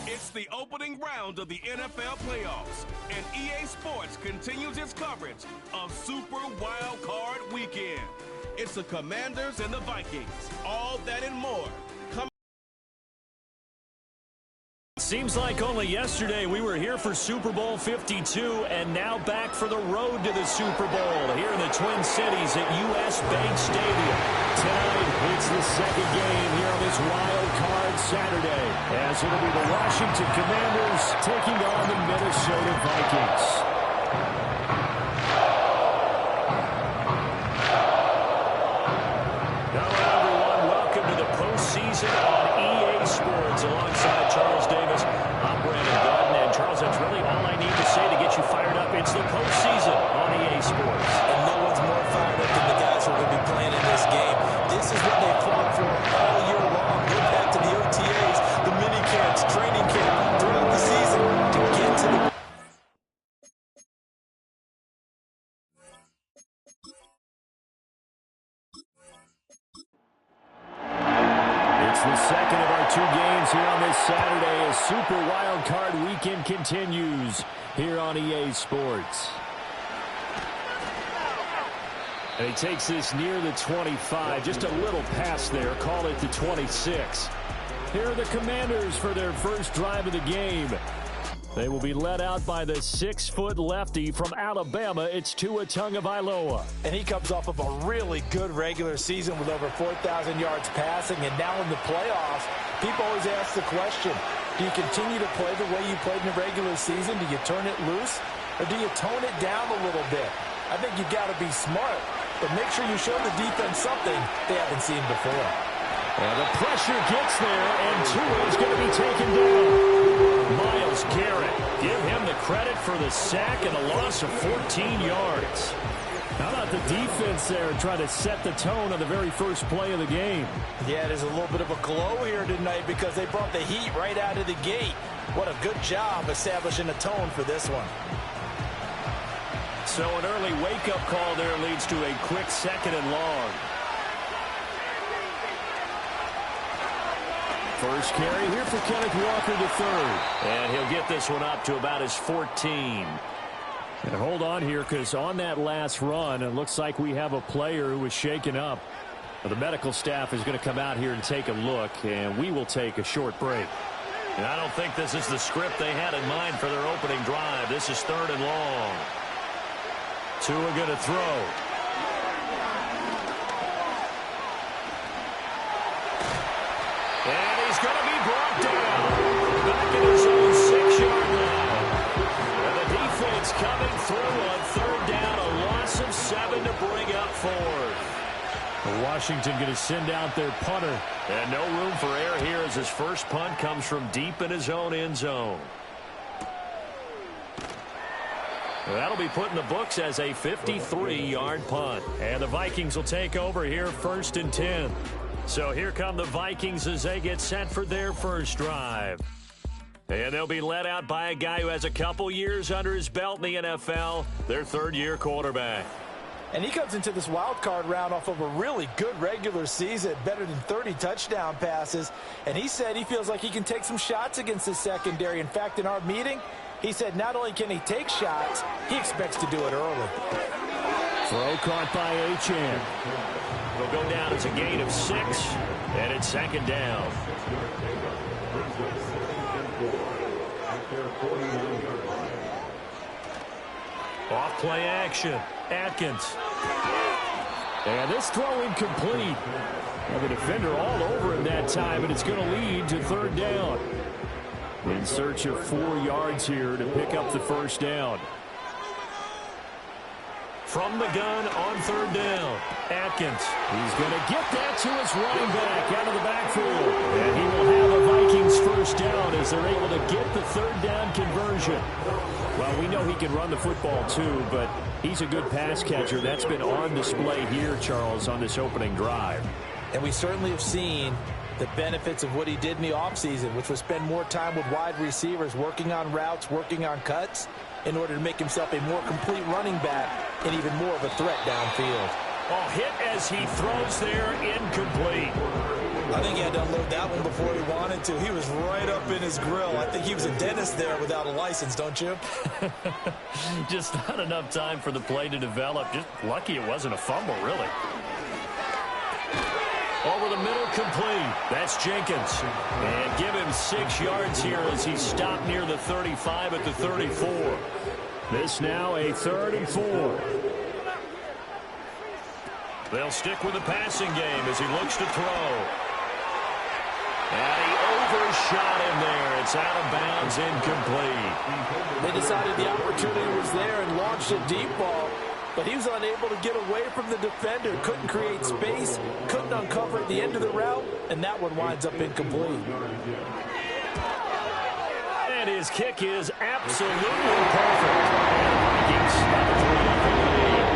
It's the opening round of the NFL playoffs, and EA Sports continues its coverage of Super Wild Card Weekend. It's the Commanders and the Vikings. All that and more. Seems like only yesterday we were here for Super Bowl 52 and now back for the road to the Super Bowl here in the Twin Cities at U.S. Bank Stadium. Tonight, it's the second game here on this Wild Card Saturday, as it'll be the Washington Commanders taking on the Minnesota Vikings. Hello, everyone. Welcome to the postseason on EA Sports alongside Charles Davis. I'm Brandon Gordon, and Charles, that's really all I need to say to get you fired up. It's the postseason on EA Sports. And no one's more fired up than the guys who are going to be playing in this game. This is what they fought for all year long. Go back to the OTAs, the mini camps, training camp, throughout the season to get to the... It's the second of our two games here on this Saturday as Super Wild Card Weekend continues here on EA Sports. And he takes this near the 25, just a little pass there, call it the 26. Here are the Commanders for their first drive of the game. They will be led out by the 6-foot lefty from Alabama. It's Tua Tagovailoa. And he comes off of a really good regular season with over 4,000 yards passing. And now in the playoffs, people always ask the question, do you continue to play the way you played in the regular season? Do you turn it loose? Or do you tone it down a little bit? I think you've got to be smart. But make sure you show the defense something they haven't seen before. And the pressure gets there, and Tua is going to be taken down. Myles Garrett, give him the credit for the sack and a loss of 14 yards. How about the defense there trying to set the tone on the very first play of the game? Yeah, there's a little bit of a glow here tonight because they brought the heat right out of the gate. What a good job establishing a tone for this one. So an early wake-up call there leads to a quick second and long. First carry here for Kenneth Walker III. And he'll get this one up to about his 14. And hold on here, because on that last run, it looks like we have a player who was shaken up. The medical staff is going to come out here and take a look, and we will take a short break. And I don't think this is the script they had in mind for their opening drive. This is third and long. Tua going to throw. And he's going to be brought down. Back in his own 6-yard line. And the defense coming through on third down. A loss of 7 to bring up fourth. Washington going to send out their punter. And no room for error here as his first punt comes from deep in his own end zone. That'll be put in the books as a 53-yard punt. And the Vikings will take over here first and 10. So here come the Vikings as they get set for their first drive. And they'll be led out by a guy who has a couple years under his belt in the NFL, their third-year quarterback. And he comes into this wild card round off of a really good regular season, better than 30 touchdown passes. And he said he feels like he can take some shots against his secondary. In fact, in our meeting, he said not only can he take shots, he expects to do it early. Throw caught by Achane. It'll go down as a gain of 6, and it's second down. Off play action. Atkins. And this throw incomplete. And the defender all over him that time, and it's going to lead to third down. In search of 4 yards here to pick up the first down. From the gun on third down, Atkins. He's going to get that to his running back out of the backfield. And he will have a Vikings first down as they're able to get the third down conversion. Well, we know he can run the football too, but he's a good pass catcher. That's been on display here, Charles, on this opening drive. And we certainly have seen the benefits of what he did in the offseason, which was spend more time with wide receivers, working on routes, working on cuts, in order to make himself a more complete running back and even more of a threat downfield. Oh, hit as he throws there, incomplete. I think he had to unload that one before he wanted to. He was right up in his grill. I think he was a dentist there without a license, don't you? Just not enough time for the play to develop. Just lucky it wasn't a fumble, really. Over the middle, complete. That's Jenkins. And give him 6 yards here as he stopped near the 35 at the 34. This now a 3rd and 4. They'll stick with the passing game as he looks to throw. And he overshot him there. It's out of bounds, incomplete. They decided the opportunity was there and launched a deep ball, but he was unable to get away from the defender. Couldn't create space, couldn't uncover at the end of the route, and that one winds up incomplete. And his kick is absolutely perfect. And the Vikings have a 3-0 lead.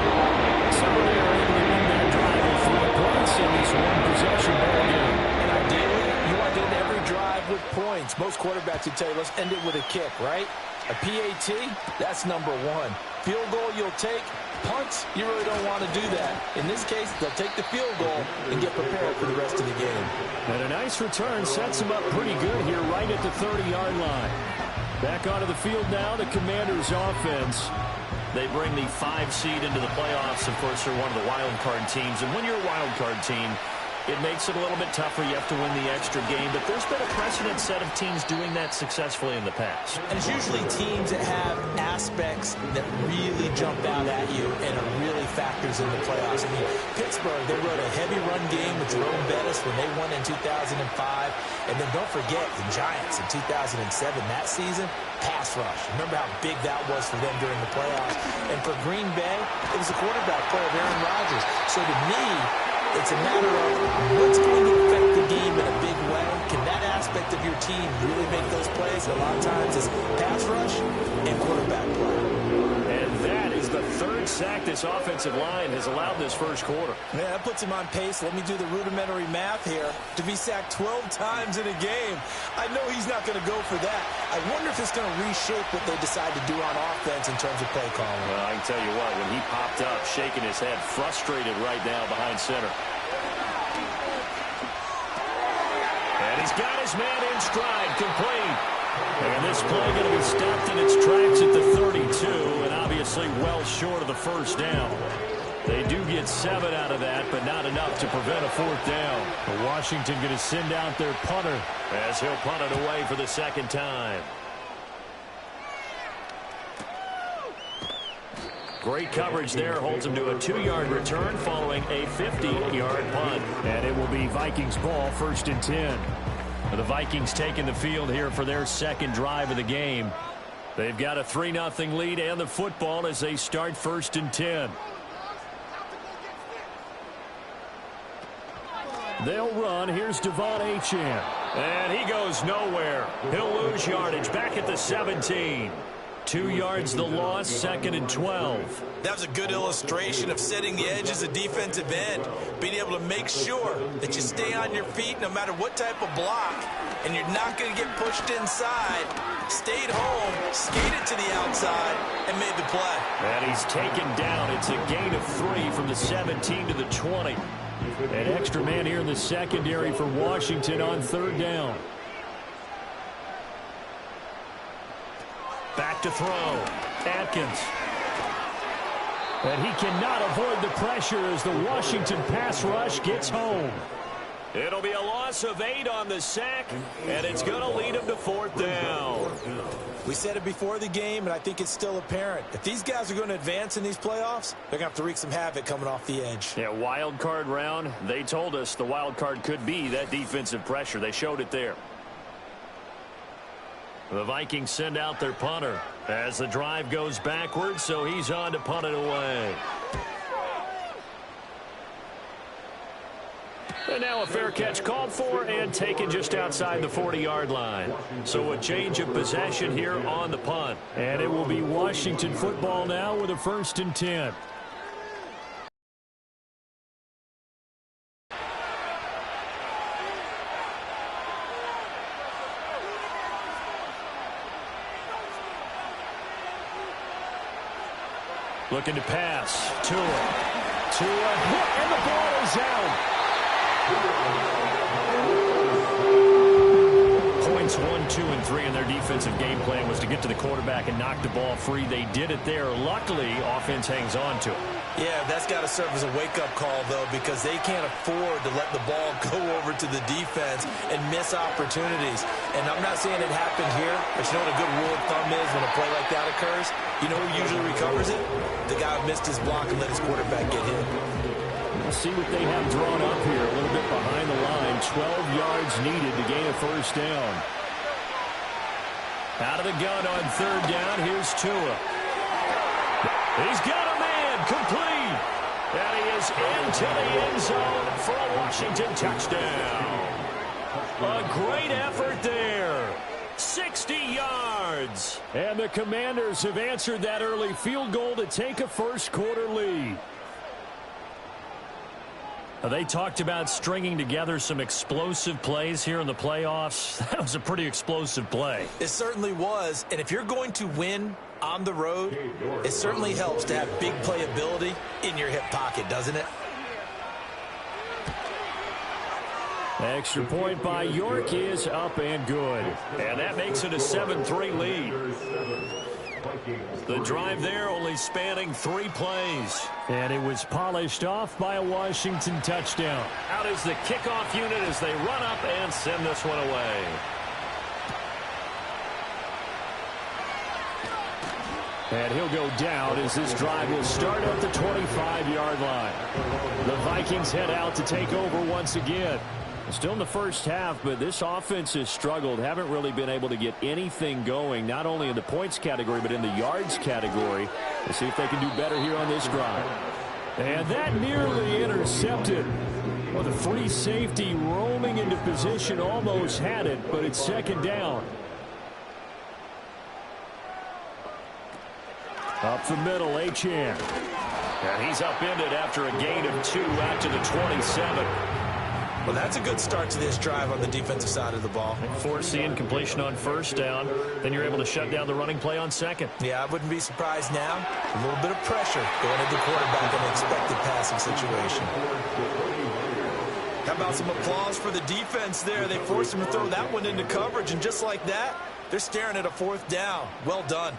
So they are able to win that drive with 3 points in this one-possession ball game. And ideally, you want to end every drive with points. Most quarterbacks would tell you, let's end it with a kick, right? A PAT, that's number 1. Field goal you'll take. Punts, you really don't want to do that. In this case, they'll take the field goal and get prepared for the rest of the game. And a nice return sets him up pretty good here right at the 30-yard line. Back onto the field now, the Commanders' offense. They bring the 5 seed into the playoffs. Of course, they're one of the wild card teams. And when you're a wild card team, it makes it a little bit tougher. You have to win the extra game. But there's been a precedent set of teams doing that successfully in the past. And it's usually teams that have aspects that really jump out at you and are really factors in the playoffs. I mean, Pittsburgh, they rode a heavy run game with Jerome Bettis when they won in 2005. And then don't forget the Giants in 2007, that season, pass rush. Remember how big that was for them during the playoffs. And for Green Bay, it was the quarterback play of Aaron Rodgers. So to me, it's a matter of what's going to affect the game in a big way. Can that aspect of your team really make those plays? A lot of times it's pass rush and quarterback play. And that is the 3rd sack this offensive line has allowed this first quarter. Yeah, that puts him on pace. Let me do the rudimentary math here. To be sacked 12 times in a game, I know he's not going to go for that. I wonder if it's going to reshape what they decide to do on offense in terms of play calling. Well, I can tell you what, when he popped up, shaking his head, frustrated right now behind center. And he's got his man in stride, complete. And this play going to be stopped in its tracks at the 32, and obviously well short of the first down. They do get 7 out of that, but not enough to prevent a 4th down. But Washington going to send out their punter as he'll punt it away for the 2nd time. Great coverage there, holds him to a 2-yard return following a 50-yard punt. And it will be Vikings ball, 1st and 10. The Vikings taking the field here for their 2nd drive of the game. They've got a 3-0 lead and the football as they start 1st and 10. They'll run. Here's Devon Achane. And he goes nowhere. He'll lose yardage back at the 17. 2 yards the loss, 2nd and 12. That was a good illustration of setting the edge as a defensive end, being able to make sure that you stay on your feet no matter what type of block, and you're not going to get pushed inside. Stayed home, skated to the outside, and made the play. And he's taken down. It's a gain of 3 from the 17 to the 20. An extra man here in the secondary for Washington on 3rd down. Back to throw. Atkins. And he cannot avoid the pressure as the Washington pass rush gets home. It'll be a loss of 8 on the sack, and it's going to lead him to 4th down. We said it before the game, and I think it's still apparent. If these guys are going to advance in these playoffs, they're going to have to wreak some havoc coming off the edge. Yeah, wild card round. They told us the wild card could be that defensive pressure. They showed it there. The Vikings send out their punter as the drive goes backwards, so he's on to punt it away. And now a fair catch called for and taken just outside the 40-yard line. So a change of possession here on the punt. And it will be Washington football now with a 1st and 10. Looking to pass. Tua, and the ball is out. Points 1, 2, and 3 in their defensive game plan was to get to the quarterback and knock the ball free. They did it there. Luckily, offense hangs on to it. Yeah, that's got to serve as a wake-up call, though, because they can't afford to let the ball go over to the defense and miss opportunities. And I'm not saying it happened here, but you know what a good rule of thumb is when a play like that occurs? You know who usually recovers it? The guy who missed his block and let his quarterback get hit. We'll see what they have drawn up here. A little bit behind the line. 12 yards needed to gain a first down. Out of the gun on third down. Here's Tua. He's got a man. Complete. And he is into the end zone for a Washington touchdown. A great effort there. 60 yards. And the Commanders have answered that early field goal to take a first quarter lead. They talked about stringing together some explosive plays here in the playoffs. That was a pretty explosive play. It certainly was. And if you're going to win on the road, it certainly helps to have big playability in your hip pocket, doesn't it? Extra point by York is up and good. And that makes it a 7-3 lead. The drive there only spanning 3 plays. And it was polished off by a Washington touchdown. Out is the kickoff unit as they run up and send this one away. And he'll go down as this drive will start at the 25-yard line. The Vikings head out to take over once again. Still in the first half, but this offense has struggled. Haven't really been able to get anything going, not only in the points category, but in the yards category. Let's see if they can do better here on this drive. And that nearly intercepted. Well, the free safety roaming into position almost had it, but it's second down. Up the middle, Achane. And he's upended after a gain of 2 out to the 27. Well, that's a good start to this drive on the defensive side of the ball. Force the incompletion on first down. Then you're able to shut down the running play on second. Yeah, I wouldn't be surprised now. A little bit of pressure going into the quarterback in an expected passing situation. How about some applause for the defense there? They forced him to throw that one into coverage, and just like that, they're staring at a fourth down. Well done.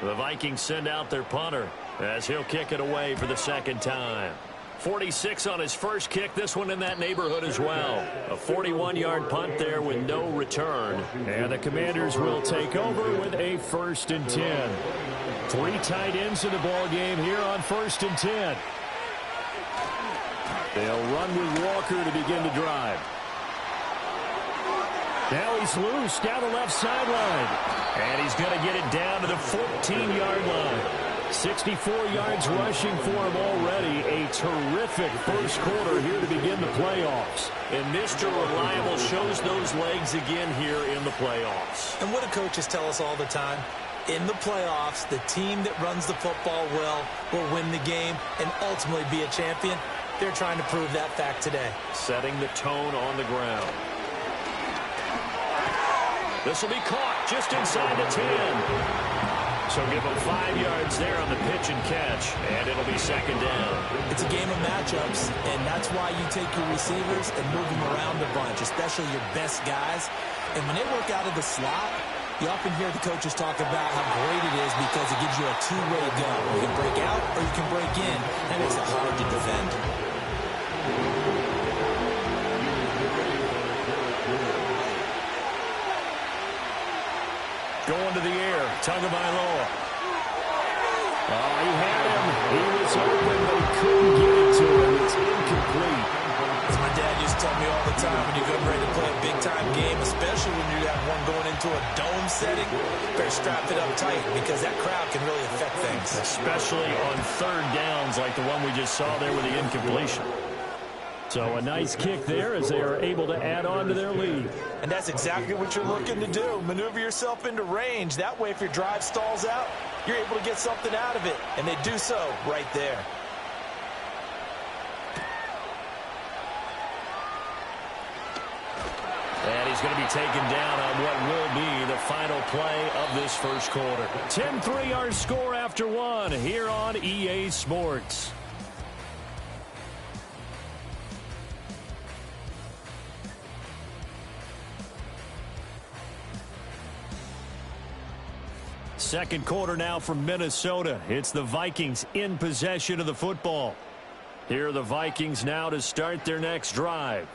The Vikings send out their punter as he'll kick it away for the second time. 46 on his first kick, this one in that neighborhood as well. A 41-yard punt there with no return. And the Commanders will take over with a 1st and 10. 3 tight ends in the ball game here on 1st and 10. They'll run with Walker to begin the drive. Now he's loose down the left sideline. And he's going to get it down to the 14-yard line. 64 yards rushing for him already. A terrific first quarter here to begin the playoffs. And Mr. Reliable shows those legs again here in the playoffs. And what do coaches tell us all the time? In the playoffs, the team that runs the football well will win the game and ultimately be a champion. They're trying to prove that fact today. Setting the tone on the ground. This will be caught just inside the 10. So give them 5 yards there on the pitch and catch, and it'll be second down. It's a game of matchups, and that's why you take your receivers and move them around a bunch, especially your best guys. And when they work out of the slot, you often hear the coaches talk about how great it is because it gives you a two-way go. You can break out or you can break in. That makes it hard to defend. Going to the air, Tagovailoa. Oh, he had him. He was open, but he couldn't get it to him. It's incomplete. As my dad used to tell me all the time, when you go ready to play a big-time game, especially when you have one going into a dome setting, better strap it up tight because that crowd can really affect things. Especially on third downs like the one we just saw there with the incompletion. So a nice kick there as they are able to add on to their lead. And that's exactly what you're looking to do. Maneuver yourself into range. That way, if your drive stalls out, you're able to get something out of it. And they do so right there. And he's going to be taken down on what will be the final play of this first quarter. 10-3 our score after 1 here on EA Sports. Second quarter now from Minnesota. It's the Vikings in possession of the football. Here are the Vikings now to start their next drive.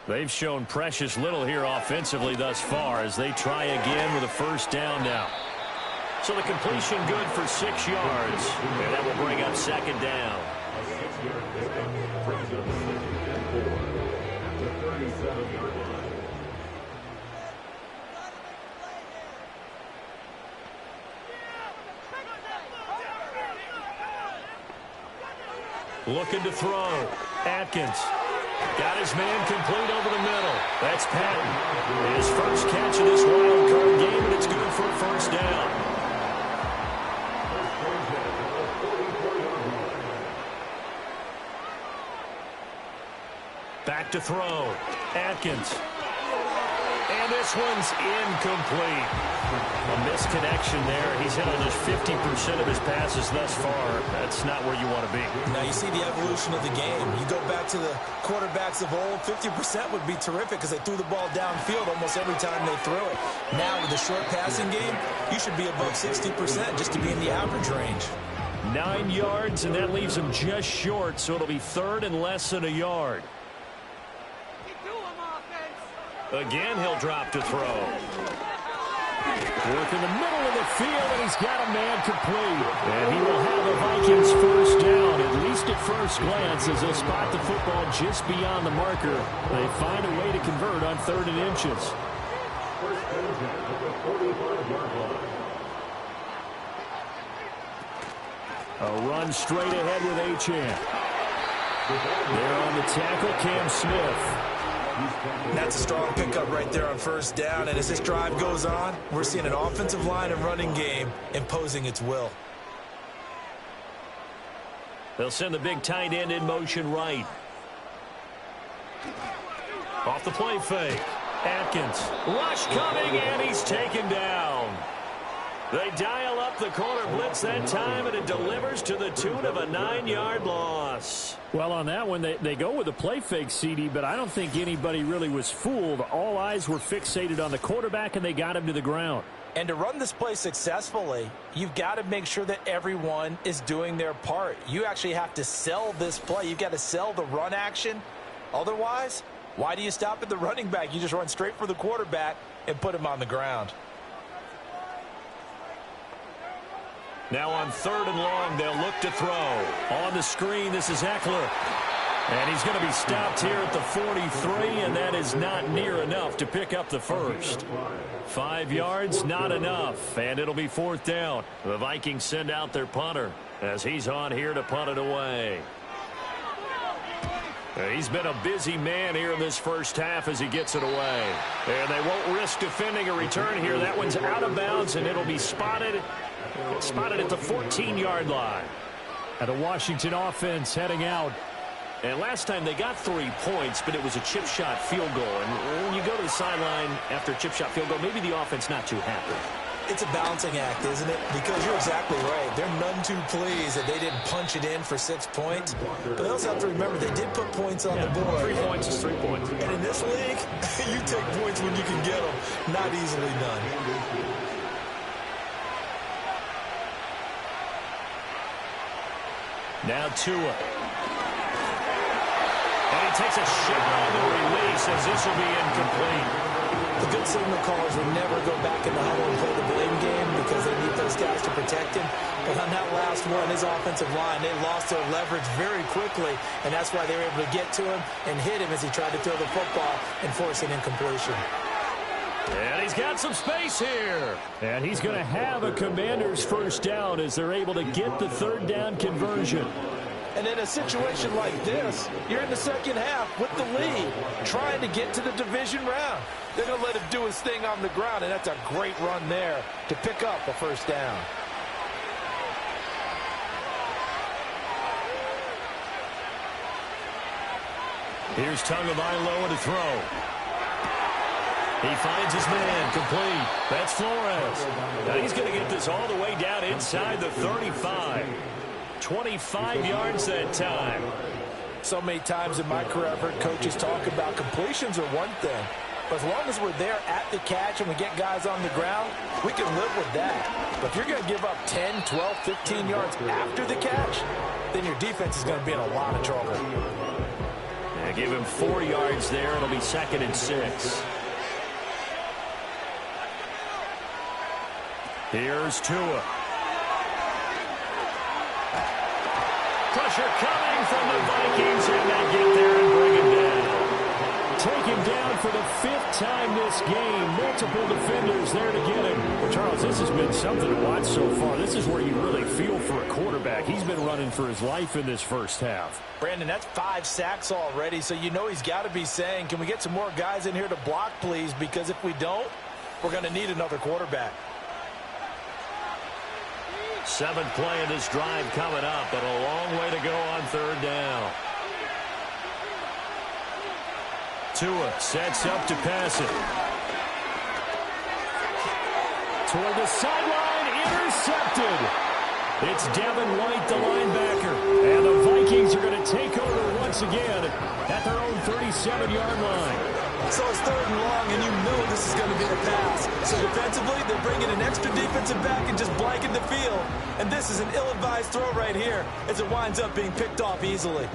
They've shown precious little here offensively thus far as they try again with a first down now. So the completion good for 6 yards, and that will bring up second down. Looking to throw. Atkins. Got his man complete over the middle. That's Patton. His first catch of this wild card game, and it's good for a first down. Back to throw. Atkins. And this one's incomplete. A misconnection there. He's hit on just 50% of his passes thus far. That's not where you want to be. Now you see the evolution of the game. You go back to the quarterbacks of old, 50% would be terrific because they threw the ball downfield almost every time they threw it. Now with the short passing game, you should be above 60% just to be in the average range. 9 yards, and that leaves him just short, so it'll be third and less than a yard. Again, he'll drop to throw. Work in the middle of the field, and he's got a man complete. And he will have the Vikings first down, at least at first glance, as they'll spot the football just beyond the marker. They find a way to convert on 3rd and inches. A run straight ahead with Achane. There on the tackle, Cam Smith. That's a strong pickup right there on first down. And as this drive goes on, we're seeing an offensive line and running game imposing its will. They'll send the big tight end in motion right. Off the play fake. Atkins. Rush coming, and he's taken down. They dial up the corner blitz that time, and it delivers to the tune of a 9-yard loss. Well, on that one, they go with a play fake, CD, but I don't think anybody really was fooled. All eyes were fixated on the quarterback, and they got him to the ground. And to run this play successfully, you've got to make sure that everyone is doing their part. You actually have to sell this play. You've got to sell the run action. Otherwise, why do you stop at the running back? You just run straight for the quarterback and put him on the ground. Now on 3rd and long, they'll look to throw. On the screen, this is Eckler. And he's going to be stopped here at the 43, and that is not near enough to pick up the first. 5 yards, not enough, and it'll be 4th down. The Vikings send out their punter as he's on here to punt it away. He's been a busy man here in this first half as he gets it away. And they won't risk defending a return here. That one's out of bounds, and it'll be spotted at the 14-yard line. And the Washington offense heading out. And last time they got 3 points, but it was a chip shot field goal. And when you go to the sideline after a chip shot field goal, maybe the offense not too happy. It's a balancing act, isn't it? Because you're exactly right. They're none too pleased that they didn't punch it in for 6 points. But they also have to remember they did put points on the board. 3 points is 3 points. And in this league, you take points when you can get them. Not easily done. Now Tua. And he takes a shot on the release as this will be incomplete. The good signal callers will never go back in the huddle and play the blame game because they need those guys to protect him. But on that last one, his offensive line, they lost their leverage very quickly, and that's why they were able to get to him and hit him as he tried to throw the football and force an incompletion. And he's got some space here. And he's going to have a Commanders first down as they're able to get the 3rd down conversion. And in a situation like this, you're in the second half with the lead, trying to get to the division round. They're going to let him do his thing on the ground, and that's a great run there to pick up a first down. Here's Tagovailoa to throw. He finds his man complete. That's Flores. Now he's going to get this all the way down inside the 35. 25 yards that time. So many times in my career, I've heard coaches talk about completions are one thing, But as long as we're there at the catch and we get guys on the ground, we can live with that. But if you're going to give up 10, 12, 15 yards after the catch, then your defense is going to be in a lot of trouble. Yeah, give him 4 yards there. It'll be 2nd and 6. Here's Tua. Pressure coming from the Vikings, and they get there and bring him down. Take him down for the 5th time this game. Multiple defenders there to get him. Well, Charles, this has been something to watch so far. This is where you really feel for a quarterback. He's been running for his life in this first half. Brandon, that's 5 sacks already, so you know he's got to be saying, can we get some more guys in here to block, please? Because if we don't, we're going to need another quarterback. 7th play of this drive coming up, but a long way to go on 3rd down. Tua sets up to pass it. Toward the sideline, intercepted. It's Devin White, the linebacker. And the Vikings are going to take over once again at their own 37-yard line. So it's 3rd and long, and you know this is going to be a pass. So defensively, they're bringing an extra defensive back and just blanking the field. And this is an ill-advised throw right here as it winds up being picked off easily.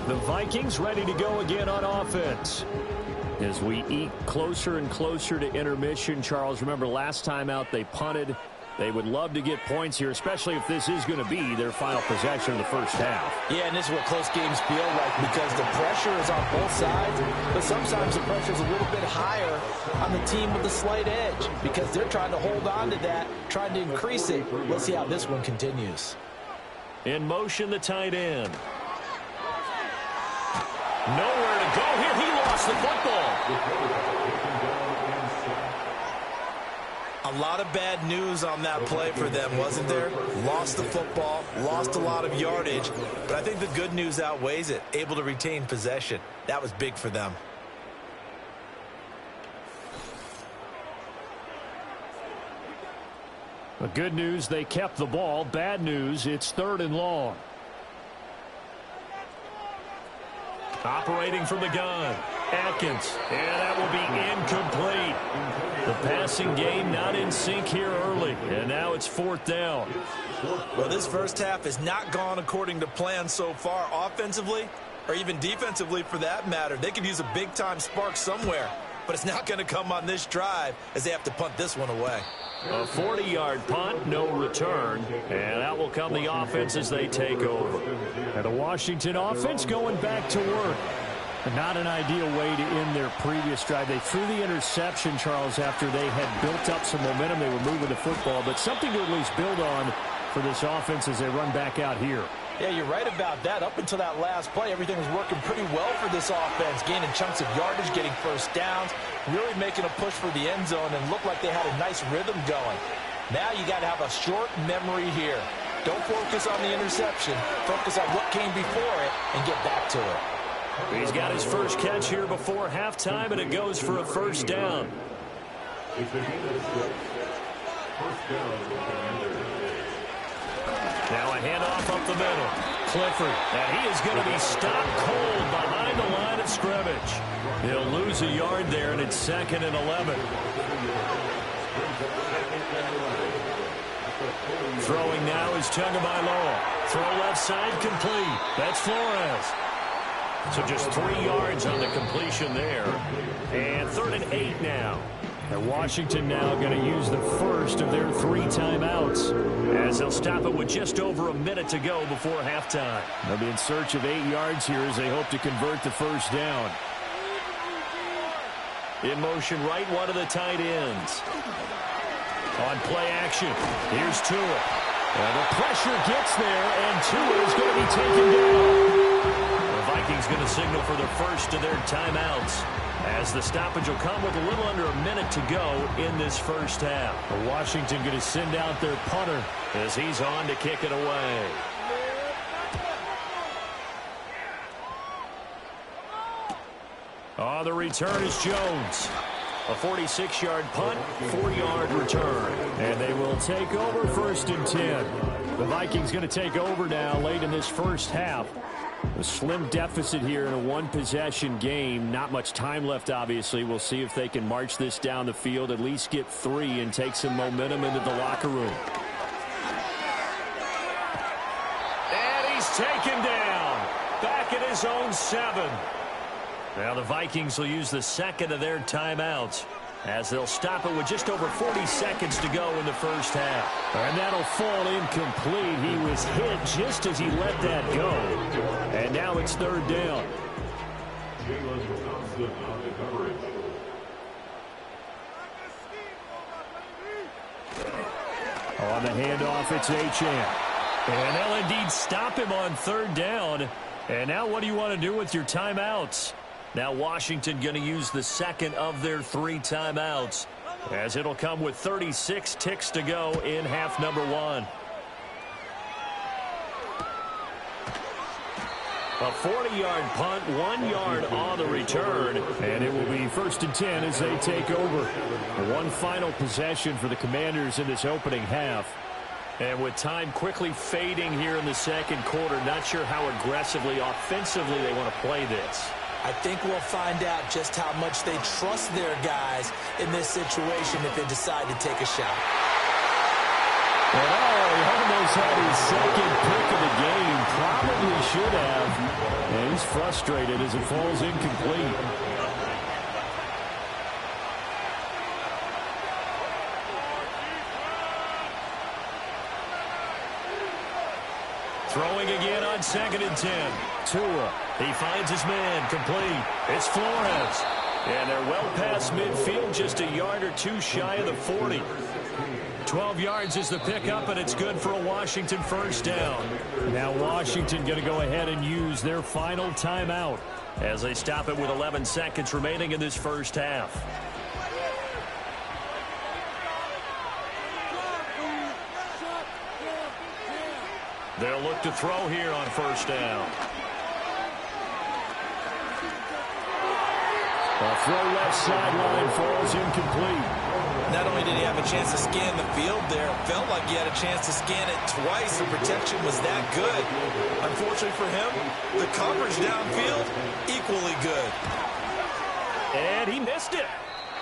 The Vikings ready to go again on offense. As we eke closer and closer to intermission, Charles, remember last time out they punted. They would love to get points here, especially if this is going to be their final possession of the first half. Yeah, and this is what close games feel like because the pressure is on both sides, but sometimes the pressure is a little bit higher on the team with the slight edge because they're trying to hold on to that, trying to increase it. Let's see how this one continues. In motion, the tight end. Nowhere to go here. He lost the football. A lot of bad news on that play for them, wasn't there? Lost the football, lost a lot of yardage, but I think the good news outweighs it. Able to retain possession. That was big for them. The good news, they kept the ball. Bad news, it's 3rd and long. Operating from the gun, Atkins, and that will be incomplete. The passing game not in sync here early, and now it's 4th down. Well, this first half has not gone according to plan so far offensively or even defensively for that matter. They could use a big-time spark somewhere, but it's not going to come on this drive as they have to punt this one away. A 40-yard punt, no return, and out will come the offense as they take over. And the Washington offense going back to work. Not an ideal way to end their previous drive. They threw the interception, Charles, after they had built up some momentum. They were moving the football, but something to at least build on for this offense as they run back out here. Yeah, you're right about that. Up until that last play, everything was working pretty well for this offense, gaining chunks of yardage, getting first downs, really making a push for the end zone, and looked like they had a nice rhythm going. Now you got to have a short memory here. Don't focus on the interception. Focus on what came before it and get back to it. He's got his first catch here before halftime, and it goes for a first down. Now a handoff up the middle. Clifford, and he is going to be stopped cold behind the line of scrimmage. He'll lose a yard there, and it's 2nd and 11. Throwing now is Tagovailoa. Throw left side complete. That's Flores. So just 3 yards on the completion there. And 3rd and 8 now. And Washington now going to use the first of their 3 timeouts as they'll stop it with just over a minute to go before halftime. They'll be in search of 8 yards here as they hope to convert the first down. In motion, right one of the tight ends. On play action, here's Tua. And the pressure gets there, and Tua is going to be taken down. The Vikings going to signal for the first of their timeouts, as the stoppage will come with a little under a minute to go in this first half. Washington going to send out their punter as he's on to kick it away. On the return is Jones. A 46-yard punt, 4-yard return. And they will take over 1st and 10. The Vikings going to take over now late in this first half. A slim deficit here in a one-possession game. Not much time left, obviously. We'll see if they can march this down the field, at least get 3, and take some momentum into the locker room. And he's taken down. Back at his own 7. Now the Vikings will use the second of their timeouts, as they'll stop it with just over 40 seconds to go in the first half. And that'll fall incomplete. He was hit just as he let that go. And now it's 3rd down. On the handoff, it's Achane. And they'll indeed stop him on 3rd down. And now what do you want to do with your timeouts? Now Washington going to use the second of their 3 timeouts, as it'll come with 36 ticks to go in half number 1. A 40-yard punt, 1 yard on the return, and it will be 1st and 10 as they take over. One final possession for the Commanders in this opening half. And with time quickly fading here in the second quarter, not sure how aggressively, offensively they want to play this. I think we'll find out just how much they trust their guys in this situation if they decide to take a shot. And he almost had his second pick of the game. Probably should have. And he's frustrated as it falls incomplete. Throwing again on 2nd and 10. Tua. He finds his man. Complete. It's Flores. And they're well past midfield, just a yard or 2 shy of the 40. 12 yards is the pickup, and it's good for a Washington first down. Now Washington going to go ahead and use their final timeout as they stop it with 11 seconds remaining in this first half. They'll look to throw here on 1st down. A throw left sideline falls incomplete. Not only did he have a chance to scan the field there, it felt like he had a chance to scan it twice. The protection was that good. Unfortunately for him, the coverage downfield, equally good. And he missed it.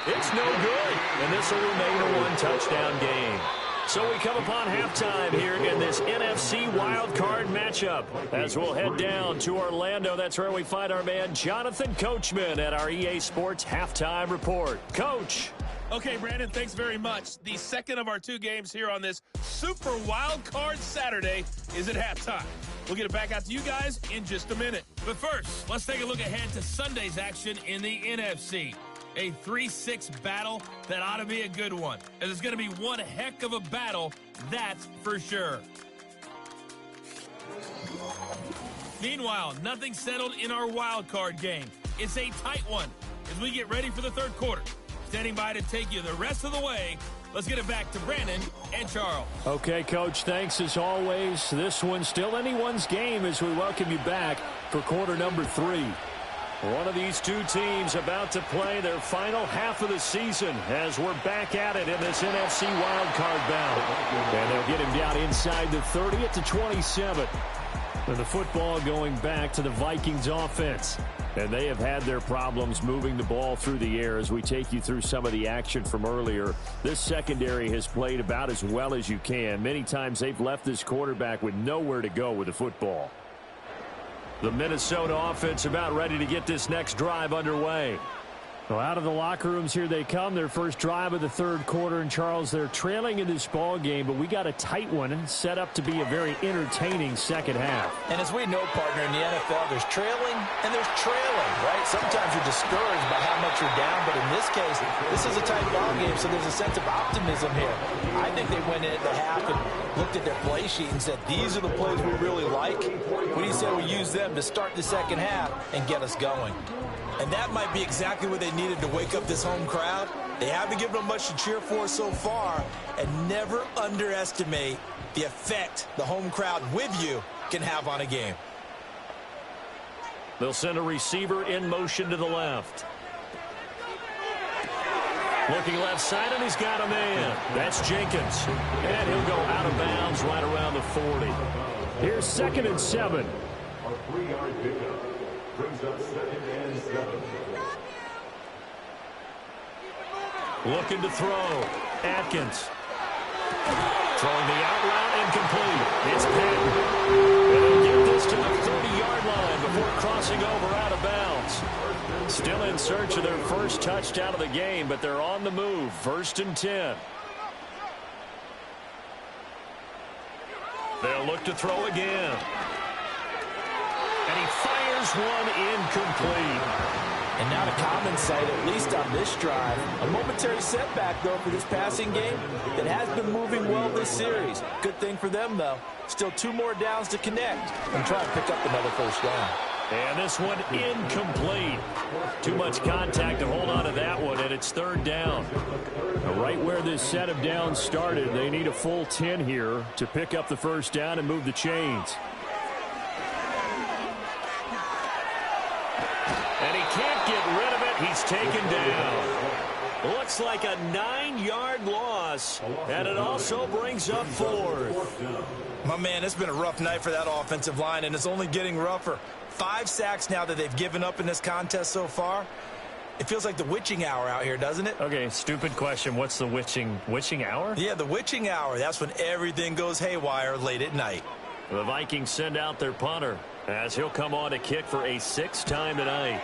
It's no good. And this will remain a 1-touchdown game. So we come upon halftime here in this NFC wildcard matchup as we'll head down to Orlando. That's where we find our man Jonathan Coachman at our EA Sports Halftime Report. Coach. Okay, Brandon, thanks very much. The second of our 2 games here on this Super Wildcard Saturday is at halftime. We'll get it back out to you guys in just a minute. But first, let's take a look ahead to Sunday's action in the NFC. A 3-6 battle that ought to be a good one. And it's going to be one heck of a battle, that's for sure. Meanwhile, nothing settled in our wild card game. It's a tight one as we get ready for the 3rd quarter. Standing by to take you the rest of the way. Let's get it back to Brandon and Charles. Okay, Coach, thanks as always. This one's still anyone's game as we welcome you back for quarter number 3. One of these 2 teams about to play their final half of the season as we're back at it in this NFC wildcard battle. And they'll get him down inside the 30 at the 27. And the football going back to the Vikings offense. And they have had their problems moving the ball through the air as we take you through some of the action from earlier. This secondary has played about as well as you can. Many times they've left this quarterback with nowhere to go with the football. The Minnesota offense about ready to get this next drive underway. Well, out of the locker rooms here they come. Their first drive of the 3rd quarter. And, Charles, they're trailing in this ball game, but we got a tight one and set up to be a very entertaining second half. And as we know, partner, in the NFL, there's trailing and there's trailing, right? Sometimes you're discouraged by how much you're down, but in this case, this is a tight ball game, so there's a sense of optimism here. I think they went into the half and looked at their play sheet and said, these are the plays we really like. What do you say we use them to start the second half and get us going? And that might be exactly what they needed to wake up this home crowd. They haven't given them much to cheer for so far, and never underestimate the effect the home crowd with you can have on a game. They'll send a receiver in motion to the left. Looking left side, and he's got a man. That's Jenkins. And he'll go out of bounds right around the 40. Here's 2nd and 7. A 3-yard pickup brings up 2nd and 7. Looking to throw. Atkins. Throwing the out route incomplete. It's Patton. And they'll get this to the 30-yard line before crossing over out of bounds. Still in search of their first touchdown of the game, but they're on the move. 1st and 10. They'll look to throw again. And he fires one incomplete. And not a common sight, at least on this drive. A momentary setback, though, for this passing game that has been moving well this series. Good thing for them, though. Still 2 more downs to connect and try to pick up another first down. And this one incomplete. Too much contact to hold on to that one, and it's 3rd down. Now, right where this set of downs started, they need a full 10 here to pick up the first down and move the chains. And he can't get rid of it. He's taken down. Looks like a 9-yard loss, and it also brings up 4th. My man, it's been a rough night for that offensive line, and it's only getting rougher. 5 sacks now that they've given up in this contest so far. It feels like the witching hour out here, doesn't it? Okay, stupid question. What's the witching hour? Yeah, the witching hour. That's when everything goes haywire late at night. The Vikings send out their punter as he'll come on to kick for a 6th time tonight.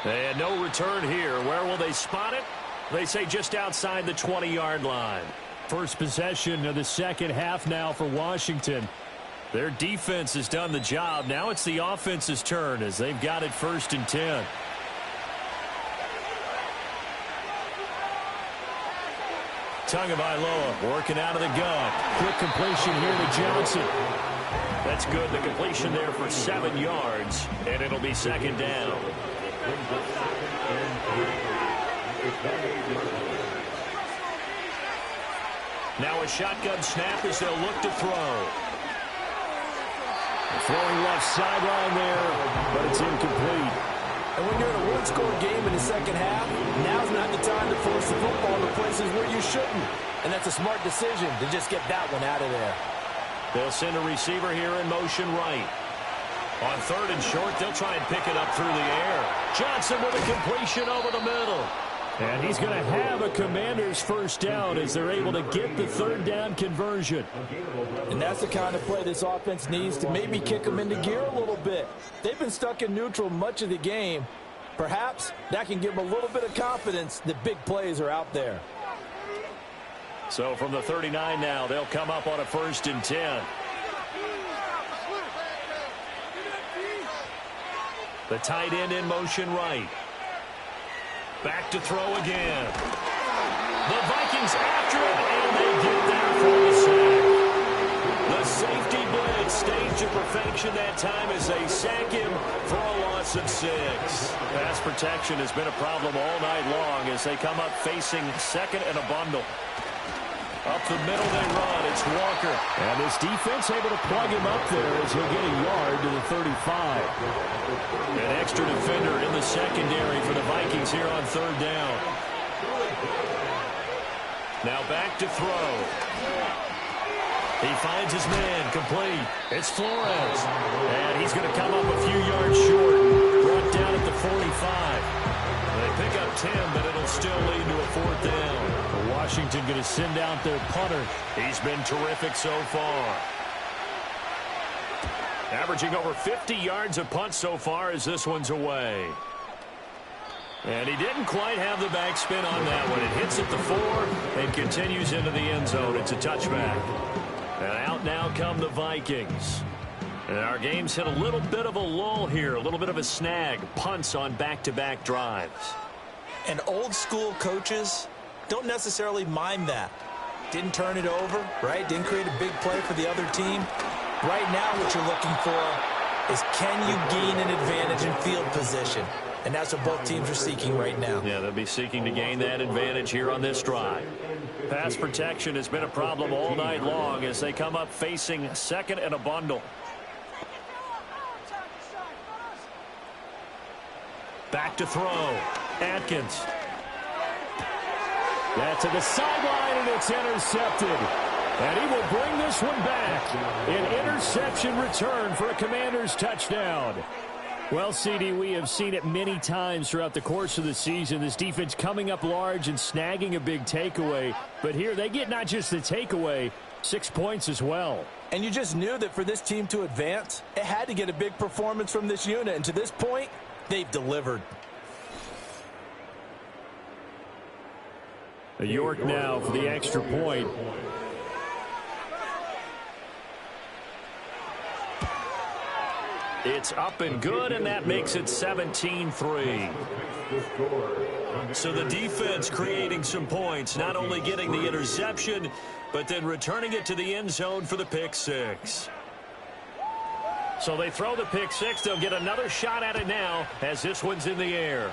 And no return here. Where will they spot it? They say just outside the 20-yard line. First possession of the second half now for Washington. Their defense has done the job. Now it's the offense's turn as they've got it 1st and 10. Tagovailoa working out of the gun. Quick completion here to Johnson. That's good. The completion there for 7 yards, and it'll be 2nd down. Now a shotgun snap as they'll look to throw. Throwing left sideline there, but it's incomplete. And when you're in a one-score game in the second half, now's not the time to force the football to places where you shouldn't. And that's a smart decision to just get that one out of there. They'll send a receiver here in motion right. On 3rd and short, they'll try and pick it up through the air. Johnson with a completion over the middle. And he's going to have a Commander's first down as they're able to get the 3rd down conversion. And that's the kind of play this offense needs to maybe kick them into gear a little bit. They've been stuck in neutral much of the game. Perhaps that can give them a little bit of confidence that big plays are out there. So from the 39 now, they'll come up on a 1st and 10. The tight end in motion right. Back to throw again. The Vikings after it, and they get there for the sack. The safety blitz staged to perfection that time as they sack him for a loss of 6. Pass protection has been a problem all night long as they come up facing 2nd and a bundle. Up the middle they run. It's Walker. And this defense able to plug him up there as he'll get a yard to the 35. An extra defender in the secondary for the Vikings here on 3rd down. Now back to throw. He finds his man complete. It's Flores. And he's going to come up a few yards short. Brought down at the 45. They pick up 10, but it'll still lead to a 4th down. Washington going to send out their punter. He's been terrific so far. Averaging over 50 yards a punt so far as this one's away. And he didn't quite have the backspin on that one. It hits at the 4 and continues into the end zone. It's a touchback. And out now come the Vikings. And our game's hit a little bit of a lull here, a little bit of a snag. Punts on back-to-back drives. And old-school coaches don't necessarily mind that. Didn't turn it over, right? Didn't create a big play for the other team. Right now what you're looking for is can you gain an advantage in field position? And that's what both teams are seeking right now. Yeah, they'll be seeking to gain that advantage here on this drive. Pass protection has been a problem all night long as they come up facing 2nd and a bundle. Back to throw. Atkins. That's to the sideline, and it's intercepted. And he will bring this one back. An interception return for a Commanders touchdown. Well, CD, we have seen it many times throughout the course of the season. This defense coming up large and snagging a big takeaway. But here they get not just the takeaway, 6 points as well. And you just knew that for this team to advance, it had to get a big performance from this unit. And to this point, they've delivered. York now for the extra point. It's up and good, and that makes it 17-3. So the defense creating some points, not only getting the interception, but then returning it to the end zone for the pick six. So they throw the pick six. They'll get another shot at it now as this one's in the air.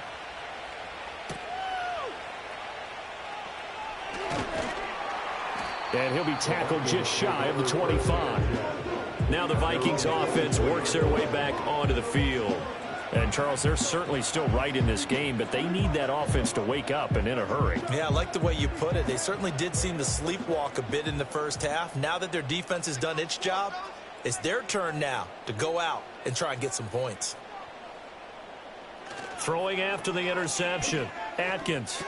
And he'll be tackled just shy of the 25. Now the Vikings offense works their way back onto the field. And, Charles, they're certainly still right in this game, but they need that offense to wake up and in a hurry. Yeah, I like the way you put it. They certainly did seem to sleepwalk a bit in the first half. Now that their defense has done its job, it's their turn now to go out and try and get some points. Throwing after the interception, Atkins.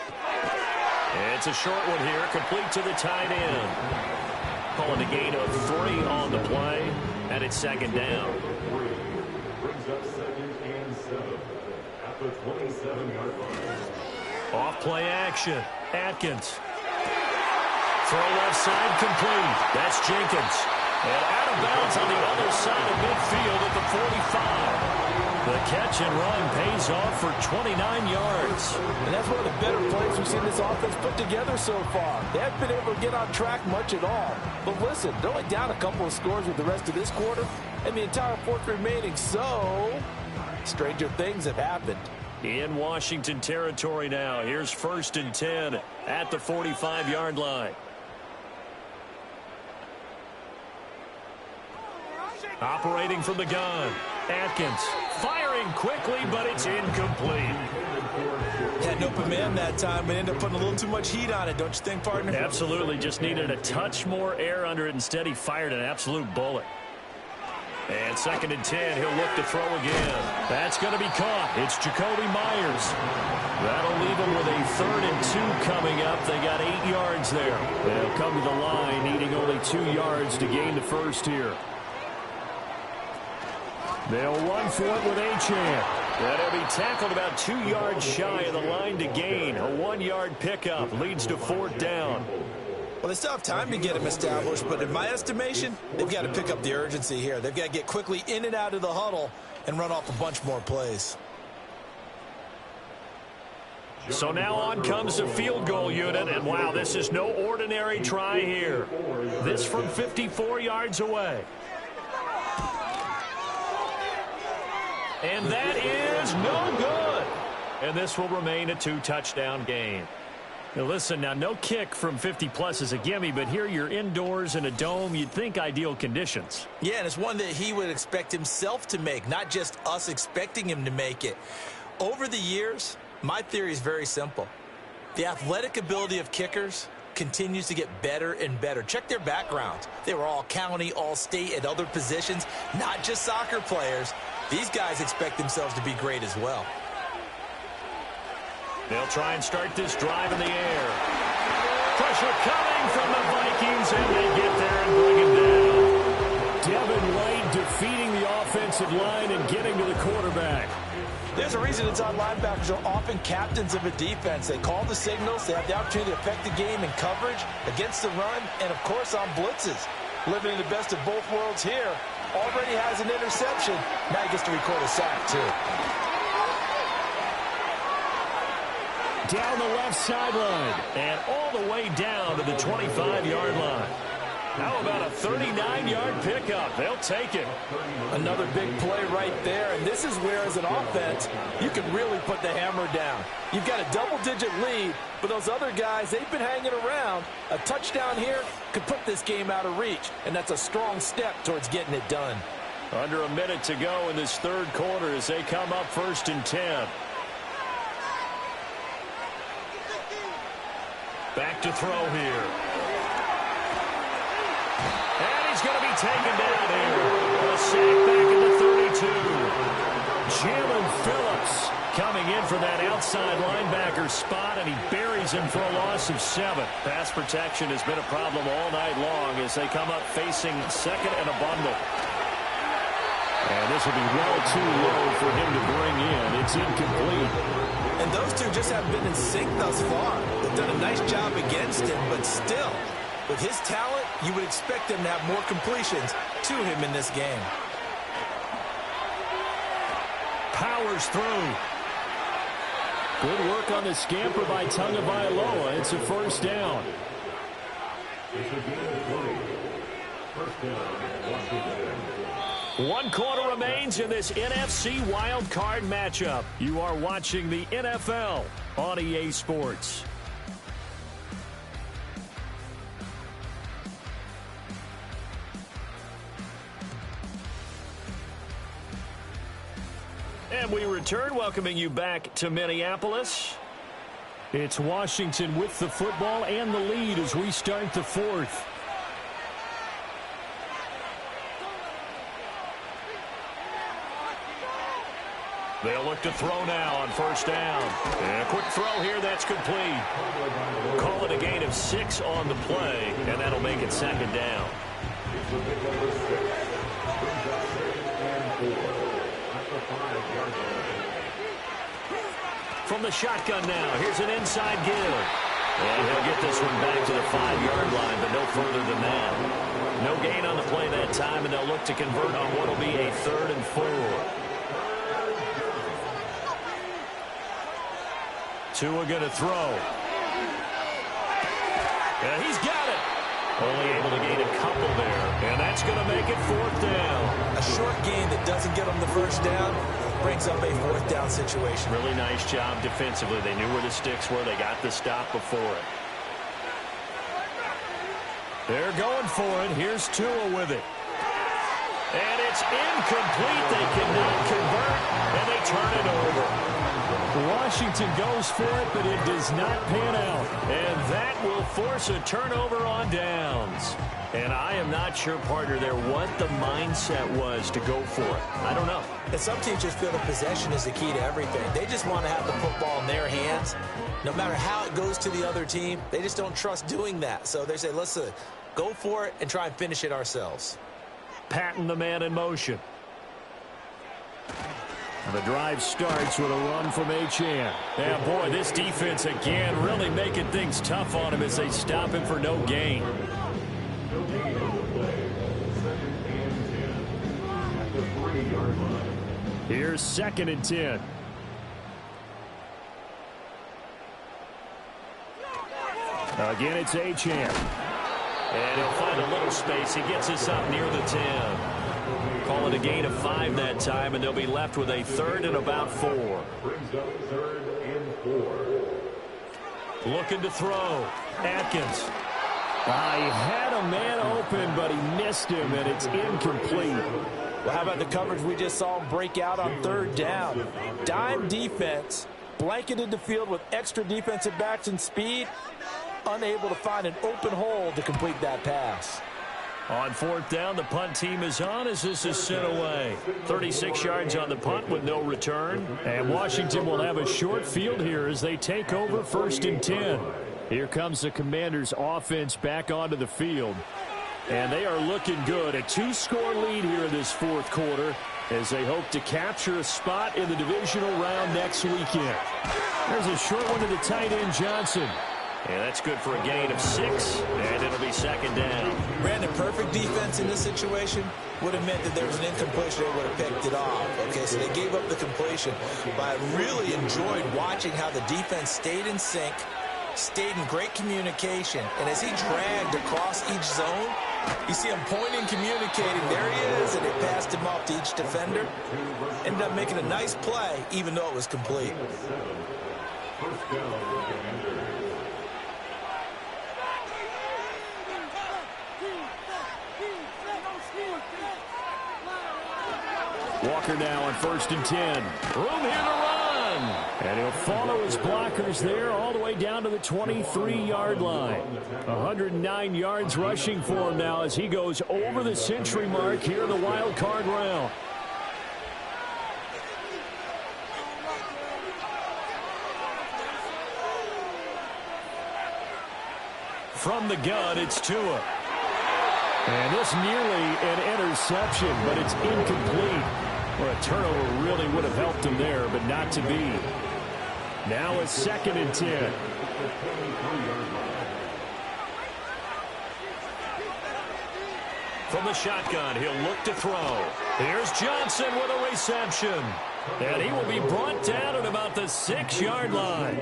It's a short one here, complete to the tight end. Calling a gain of 3 on the play, and it's second down. Brings up 2nd and 7 at the 27-yard line. Off play action, Atkins. Throw left side complete. That's Jenkins. And out of bounds on the other side of midfield at the 45. The catch and run pays off for 29 yards. And that's one of the better plays we've seen this offense put together so far. They haven't been able to get on track much at all. But listen, they're only down a couple of scores with the rest of this quarter and the entire fourth remaining. So, stranger things have happened. In Washington territory now. Here's 1st and 10 at the 45-yard line. Operating from the gun. Atkins firing quickly, but it's incomplete. Had an open man that time and ended up putting a little too much heat on it, don't you think, partner? Absolutely. Just needed a touch more air under it. Instead, he fired an absolute bullet. And 2nd and 10, he'll look to throw again. That's going to be caught. It's Jacoby Myers. That'll leave him with a 3rd and 2 coming up. They got 8 yards there. They'll come to the line, needing only 2 yards to gain the first here. They'll run for it with Achane. And he'll be tackled about 2 yards shy of the line to gain. A 1-yard pickup leads to 4th down. Well, they still have time to get him established, but in my estimation, they've got to pick up the urgency here. They've got to get quickly in and out of the huddle and run off a bunch more plays. So now on comes the field goal unit, and wow, this is no ordinary try here. This from 54 yards away. And that is no good. And this will remain a 2-touchdown game. Now listen, now no kick from 50-plus is a gimme, but here you're indoors in a dome. You'd think ideal conditions. Yeah, and it's one that he would expect himself to make, not just us expecting him to make it. Over the years, my theory is very simple. The athletic ability of kickers continues to get better and better. Check their backgrounds. They were all county, all state, at other positions, not just soccer players. These guys expect themselves to be great as well. They'll try and start this drive in the air. Pressure coming from the Vikings, and they get there and bring it down. Devin White defeating the offensive line and getting to the quarterback. There's a reason inside linebackers are often captains of a defense. They call the signals. They have the opportunity to affect the game in coverage, against the run, and, of course, on blitzes. Living in the best of both worlds here. Already has an interception. Now he gets to record a sack, too. Down the left sideline and all the way down to the 25-yard line. How about a 39-yard pickup? They'll take it. Another big play right there, and this is where, as an offense, you can really put the hammer down. You've got a double-digit lead, but those other guys, they've been hanging around. A touchdown here could put this game out of reach, and that's a strong step towards getting it done. Under a minute to go in this third quarter as they come up 1st and 10. Back to throw here. taken down here. A sack back at the 32. Jalen Phillips coming in for that outside linebacker spot, and he buries him for a loss of 7. Pass protection has been a problem all night long as they come up facing second and a bundle. And this will be well too low for him to bring in. It's incomplete. And those two just haven't been in sync thus far. They've done a nice job against him, but still, with his talent, you would expect him to have more completions to him in this game. Powers through. Good work on the scamper by Tagovailoa. It's a first down. First down, Washington. 1 quarter remains in this NFC wild card matchup. You are watching the NFL on EA Sports. And we return, welcoming you back to Minneapolis. It's Washington with the football and the lead as we start the 4th. They'll look to throw now on first down. And a quick throw here, that's complete. Call it a gain of 6 on the play, and that'll make it second down. From the shotgun now, here's an inside give. And he'll get this one back to the 5-yard line, but no further than that. No gain on the play that time, and they'll look to convert on what will be a 3rd and 4. Tua going to throw. And he's got it. Only able to gain a couple there. And that's going to make it 4th down. A short gain that doesn't get them the first down brings up a 4th down situation. Really nice job defensively. They knew where the sticks were. They got the stop before it. They're going for it. Here's Tua with it. And it's incomplete. They cannot convert, and they turn it over. Washington goes for it, but it does not pan out. And that will force a turnover on downs. And I am not sure, partner, there what the mindset was to go for it. I don't know. And some teams just feel that possession is the key to everything. They just want to have the football in their hands. No matter how it goes to the other team, they just don't trust doing that. So they say, let's go for it and try and finish it ourselves. Patton, the man in motion. The drive starts with a run from Achane. Yeah, boy, this defense again really making things tough on him as they stop him for no gain. Here's 2nd and 10. Again, it's Achane. And he'll find a little space. He gets us up near the 10. Call it a gain of 5 that time, and they'll be left with a 3rd and about 4. Brings up 3rd and 4. Looking to throw. Atkins. He had a man open, but he missed him, and it's incomplete. Well, how about the coverage we just saw him break out on 3rd down? Dime defense, blanketed the field with extra defensive backs and speed, unable to find an open hole to complete that pass. On 4th down, the punt team is on as this is sent away. 36 yards on the punt with no return. And Washington will have a short field here as they take over 1st and 10. Here comes the Commanders' offense back onto the field. And they are looking good. A 2-score lead here in this 4th quarter as they hope to capture a spot in the divisional round next weekend. There's a short one to the tight end, Johnson. And that's good for a gain of 6, and it'll be 2nd down. Brandon, perfect defense in this situation would have meant that there was an incompletion. They would have picked it off. Okay, so they gave up the completion. But I really enjoyed watching how the defense stayed in sync, stayed in great communication. And as he dragged across each zone, you see him pointing, communicating. There he is, and they passed him off to each defender. Ended up making a nice play, even though it was complete. First down. Walker now on 1st and 10. Room here to run. And he'll follow his blockers there all the way down to the 23-yard line. 109 yards rushing for him now as he goes over the century mark here in the wild card round. From the gun, it's Tua. And this nearly an interception, but it's incomplete. Well, a turnover really would have helped him there, but not to be. Now a 2nd and 10. From the shotgun, he'll look to throw. Here's Johnson with a reception. And he will be brought down at about the 6-yard line.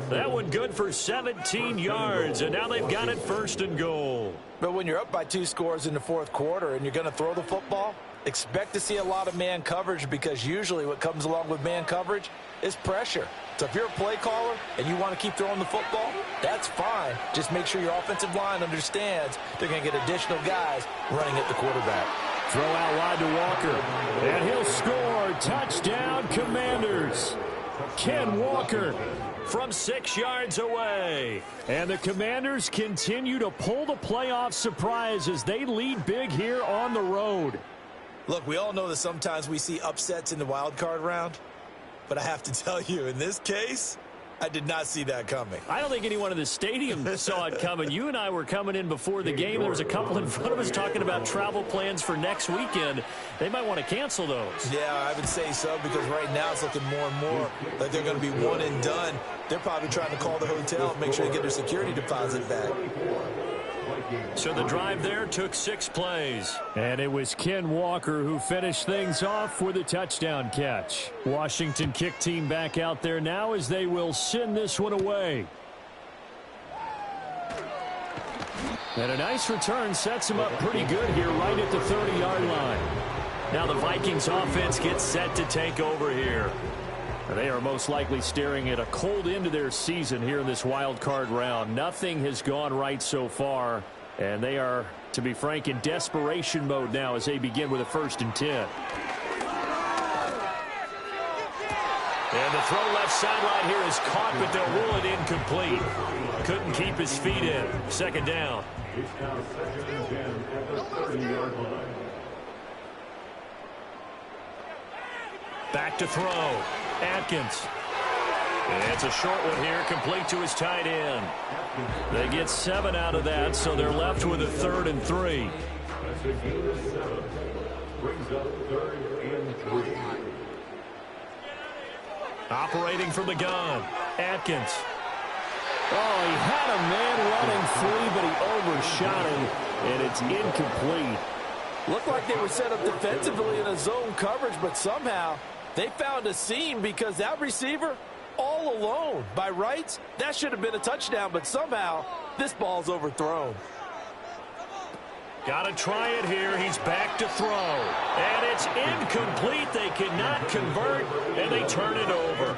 That one good for 17 yards, and now they've got it 1st and goal. But when you're up by 2 scores in the 4th quarter and you're going to throw the football, expect to see a lot of man coverage, because usually what comes along with man coverage is pressure. So if you're a play caller and you want to keep throwing the football, that's fine. Just make sure your offensive line understands they're going to get additional guys running at the quarterback. Throw out wide to Walker, and he'll score. Touchdown, Commanders. Ken Walker from 6 yards away. And the Commanders continue to pull the playoff surprise as they lead big here on the road. Look, we all know that sometimes we see upsets in the wild card round, but I have to tell you, in this case, I did not see that coming. I don't think anyone in the stadium saw it coming. You and I were coming in before the game. There was a couple in front of us talking about travel plans for next weekend. They might want to cancel those. Yeah, I would say so, because right now it's looking more and more like they're going to be one and done. They're probably trying to call the hotel and make sure they get their security deposit back. So the drive there took 6 plays. And it was Ken Walker who finished things off with a touchdown catch. Washington kick team back out there now as they will send this one away. And a nice return sets him up pretty good here right at the 30-yard line. Now the Vikings offense gets set to take over here. They are most likely staring at a cold end to their season here in this wild card round. Nothing has gone right so far, and they are, to be frank, in desperation mode now as they begin with a 1st and 10. And the throw left sideline here is caught, but they'll rule it incomplete. Couldn't keep his feet in. 2nd down. It's now 2nd and 10 at the 30-yard line. Back to throw. Atkins. And it's a short one here, complete to his tight end. They get 7 out of that, so they're left with a 3rd and 3. That's a gain of 7. Brings up 3rd and 3. Operating from the gun. Atkins. Oh, he had a man running free, but he overshot him, and it's incomplete. Looked like they were set up defensively in a zone coverage, but somehow they found a seam, because that receiver all alone. By rights, that should have been a touchdown, but somehow this ball's overthrown. Got to try it here. He's back to throw. And it's incomplete. They cannot convert, and they turn it over.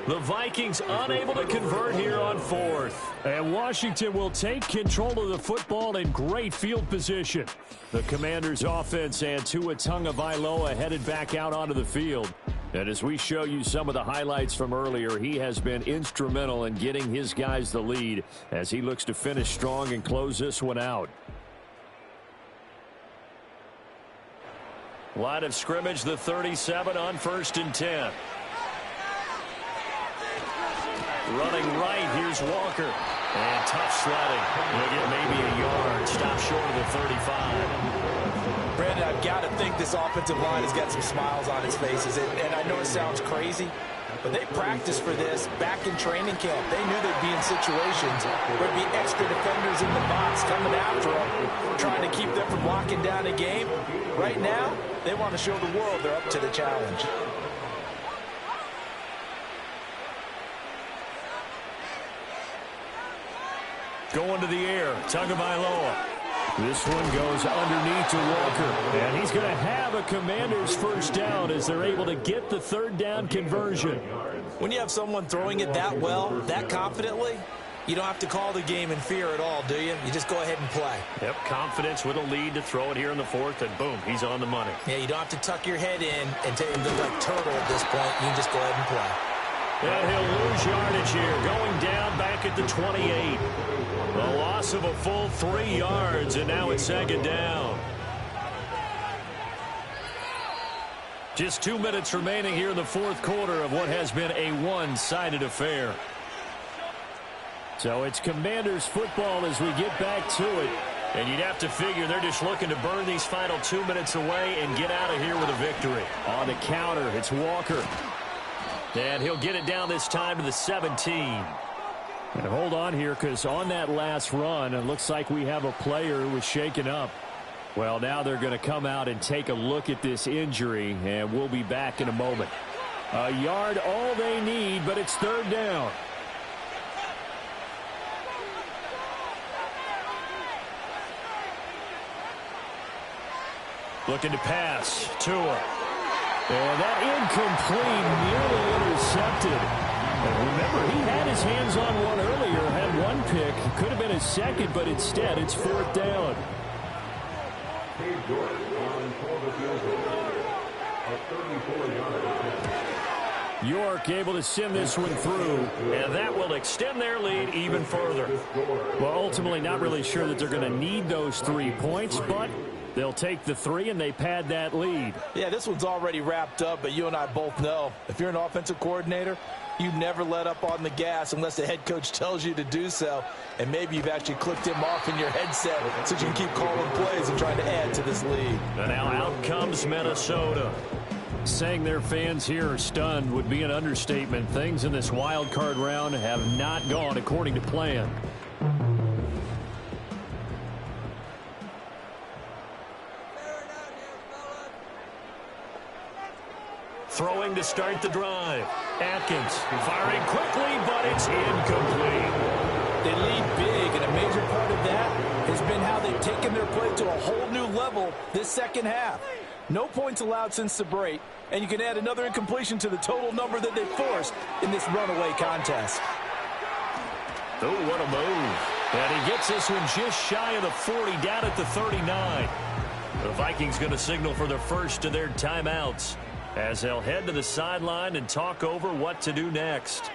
The Vikings unable to convert here on 4th. And Washington will take control of the football in great field position. The Commanders' offense and Tua Tagovailoa headed back out onto the field. And as we show you some of the highlights from earlier, he has been instrumental in getting his guys the lead as he looks to finish strong and close this one out. Line of scrimmage, the 37 on 1st and 10. Running right, here's Walker. And tough sledding. He'll get maybe a yard. Stop short of the 35. Brandon, I've got to think this offensive line has got some smiles on its faces. And I know it sounds crazy, but they practiced for this back in training camp. They knew they'd be in situations where there'd be extra defenders in the box coming after them, trying to keep them from locking down a game. Right now, they want to show the world they're up to the challenge. Going to the air, Tagovailoa. This one goes underneath to Walker, and he's going to have a Commanders 1st down as they're able to get the 3rd down conversion. When you have someone throwing it that well, that confidently, you don't have to call the game in fear at all, do you? You just go ahead and play. Yep, confidence with a lead to throw it here in the 4th, and boom, he's on the money. Yeah, you don't have to tuck your head in and look like turtle at this point. You can just go ahead and play. And he'll lose yardage here, going down back at the 28. A loss of a full 3 yards, and now it's second down. Just 2 minutes remaining here in the fourth quarter of what has been a one-sided affair. So it's Commanders football as we get back to it. And you'd have to figure they're just looking to burn these final 2 minutes away and get out of here with a victory. On the counter, it's Walker. And he'll get it down this time to the 17. And hold on here, because on that last run, it looks like we have a player who was shaken up. Well, now they're going to come out and take a look at this injury, and we'll be back in a moment. A yard all they need, but it's third down. Looking to pass. Tua. And that incomplete, nearly intercepted. And remember, he had his hands on one earlier, had one pick. Could have been his second, but instead it's fourth down. York able to send this one through, and that will extend their lead even further. Well, ultimately not really sure that they're going to need those 3 points, but they'll take the 3 and they pad that lead. Yeah, this one's already wrapped up, but you and I both know if you're an offensive coordinator, you never let up on the gas unless the head coach tells you to do so. And maybe you've actually clicked him off in your headset so you can keep calling plays and trying to add to this lead. And now out comes Minnesota. Saying their fans here are stunned would be an understatement. Things in this wild card round have not gone according to plan. Throwing to start the drive. Atkins firing quickly, but it's incomplete. They lead big, and a major part of that has been how they've taken their play to a whole new level this second half. No points allowed since the break, and you can add another incompletion to the total number that they forced in this runaway contest. Oh, what a move. And he gets this one just shy of the 40, down at the 39. The Vikings going to signal for the first of their timeouts as they'll head to the sideline and talk over what to do next.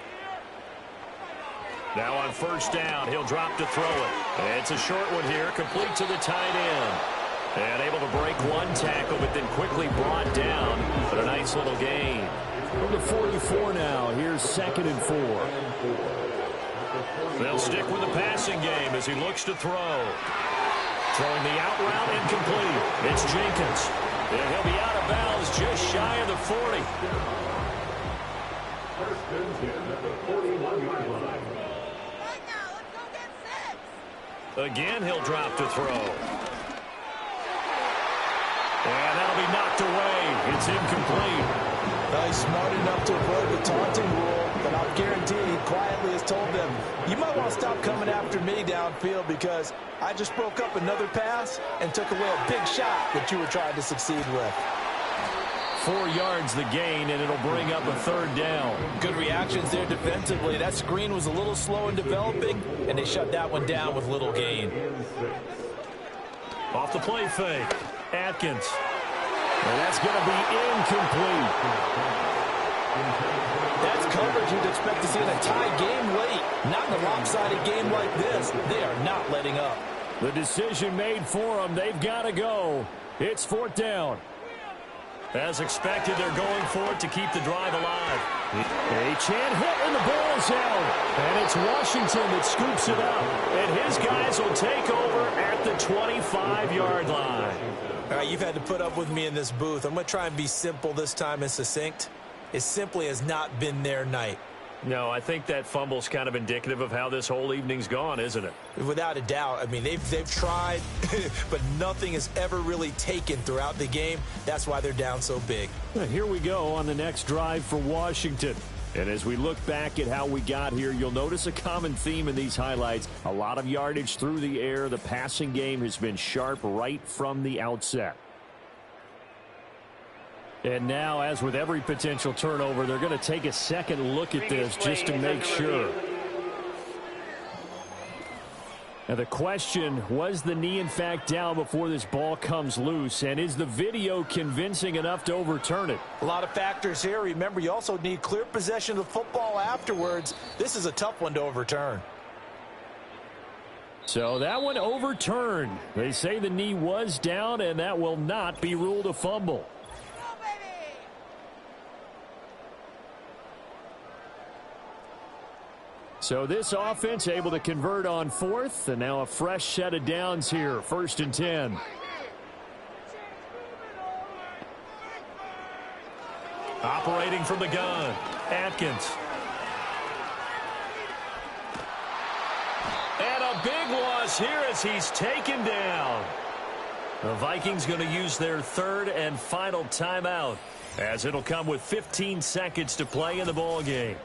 Now on first down, he'll drop to throw it. It's a short one here, complete to the tight end. And able to break one tackle, but then quickly brought down. But a nice little gain. From the 44 now, here's 2nd and 4. They'll stick with the passing game as he looks to throw. Throwing the out route, incomplete. It's Jenkins. And he'll be out of bounds just shy of the 40. First and 10 at the 41-yard line. Again, he'll drop to throw. And that'll be knocked away. It's incomplete. He's smart enough to avoid the taunting rule, but I'll guarantee he quietly has told them, you might want to stop coming after me downfield because I just broke up another pass and took away a big shot that you were trying to succeed with. 4 yards the gain, and it'll bring up a third down. Good reactions there defensively. That screen was a little slow in developing, and they shut that one down with little gain. Off the play fake. Atkins. And that's going to be incomplete. That's coverage you'd expect to see in a tie game late. Not in a lopsided game like this. They are not letting up. The decision made for them. They've got to go. It's fourth down. As expected, they're going for it to keep the drive alive. A chant hit, and the ball's out. And it's Washington that scoops it up. And his guys will take over at the 25-yard line. All right, you've had to put up with me in this booth. I'm going to try and be simple this time and succinct. It simply has not been their night. No, I think that fumble's kind of indicative of how this whole evening's gone, isn't it? Without a doubt. I mean, they've tried, but nothing has ever really taken throughout the game. That's why they're down so big. Here we go on the next drive for Washington. And as we look back at how we got here, you'll notice a common theme in these highlights. A lot of yardage through the air. The passing game has been sharp right from the outset. And now, as with every potential turnover, they're going to take a second look at this just to make sure. Now the question, was the knee in fact down before this ball comes loose? And is the video convincing enough to overturn it? A lot of factors here. Remember, you also need clear possession of the football afterwards. This is a tough one to overturn. So that one overturned. They say the knee was down, and that will not be ruled a fumble. So this offense able to convert on fourth, and now a fresh set of downs here, 1st and 10. Operating from the gun, Atkins. And a big loss here as he's taken down. The Vikings going to use their 3rd and final timeout, as it'll come with 15 seconds to play in the ball game.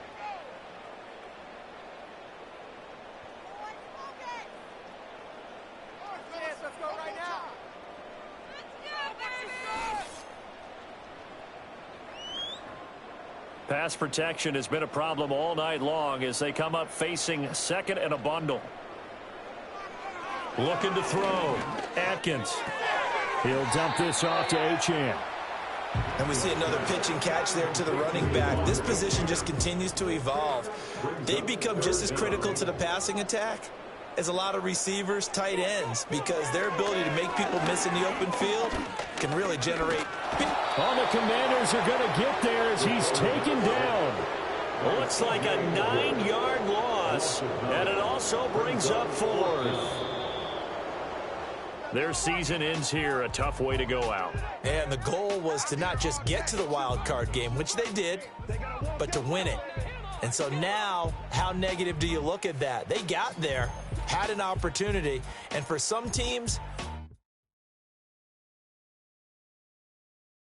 Pass protection has been a problem all night long as they come up facing 2nd and a bundle. Looking to throw. Atkins. He'll dump this off to Achane. And we see another pitch and catch there to the running back. This position just continues to evolve. They become just as critical to the passing attack as a lot of receivers, tight ends, because their ability to make people miss in the open field can really generate. All the Commanders are going to get there as he's taken down. Looks like a 9-yard loss, and it also brings up 4th. Their season ends here, a tough way to go out. And the goal was to not just get to the wild card game, which they did, but to win it. And so now, how negative do you look at that? They got there, had an opportunity, and for some teams,